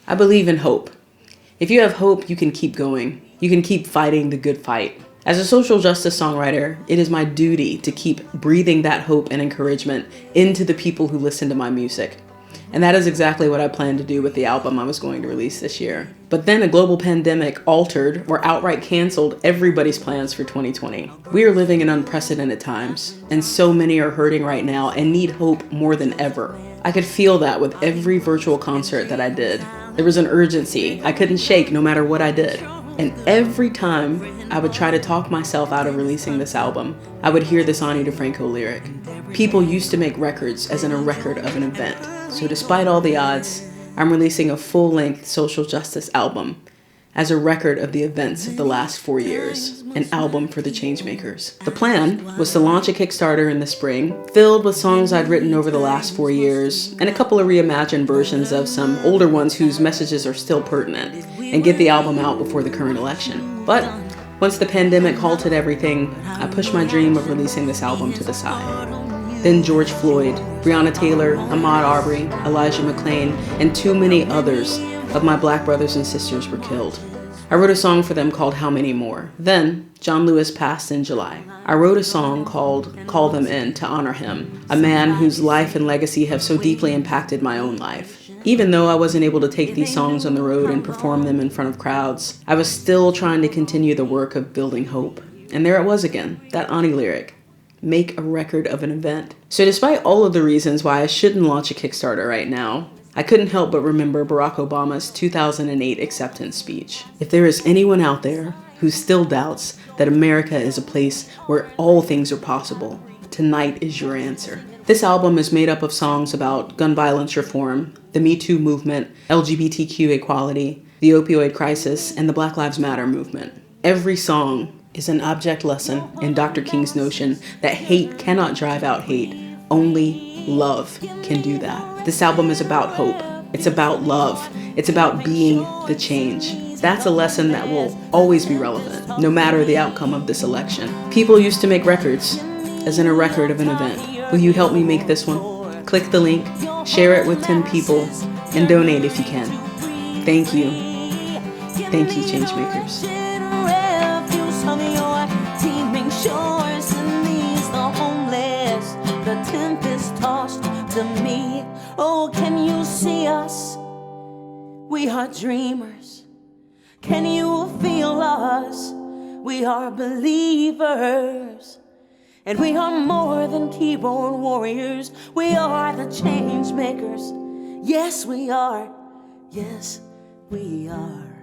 I believe in hope. If you have hope, you can keep going. You can keep fighting the good fight. As a social justice songwriter, it is my duty to keep breathing that hope and encouragement into the people who listen to my music. And that is exactly what I plan to do with the album I was going to release this year. But then a global pandemic altered or outright canceled everybody's plans for 2020. We are living in unprecedented times, and so many are hurting right now and need hope more than ever. I could feel that with every virtual concert that I did. There was an urgency I couldn't shake no matter what I did. And every time I would try to talk myself out of releasing this album, I would hear this Ani DeFranco lyric. People used to make records as in a record of an event. So despite all the odds, I'm releasing a full-length social justice album as a record of the events of the last 4 years, an album for the changemakers. The plan was to launch a Kickstarter in the spring, filled with songs I'd written over the last 4 years, and a couple of reimagined versions of some older ones whose messages are still pertinent, and get the album out before the current election. But once the pandemic halted everything, I pushed my dream of releasing this album to the side. Then George Floyd, Breonna Taylor, Ahmaud Arbery, Elijah McClain, and too many others of my black brothers and sisters were killed. I wrote a song for them called How Many More. Then, John Lewis passed in July. I wrote a song called Call Them In to honor him, a man whose life and legacy have so deeply impacted my own life. Even though I wasn't able to take these songs on the road and perform them in front of crowds, I was still trying to continue the work of building hope. And there it was again, that Ani lyric. Make a record of an event. So despite all of the reasons why I shouldn't launch a Kickstarter right now, I couldn't help but remember Barack Obama's 2008 acceptance speech. If there is anyone out there who still doubts that America is a place where all things are possible, tonight is your answer. This album is made up of songs about gun violence reform, the Me Too movement, LGBTQ equality, the opioid crisis, and the Black Lives Matter movement. Every song is an object lesson in Dr. King's notion that hate cannot drive out hate. Only love can do that. This album is about hope. It's about love. It's about being the change. That's a lesson that will always be relevant, no matter the outcome of this election. People used to make records, as in a record of an event. Will you help me make this one? Click the link, share it with 10 people, and donate if you can. Thank you. Thank you, changemakers. Shores and these the homeless, the tempest tossed to me. Oh, can you see us? We are dreamers. Can you feel us? We are believers. And we are more than keyboard warriors. We are the change makers. Yes, we are. Yes, we are.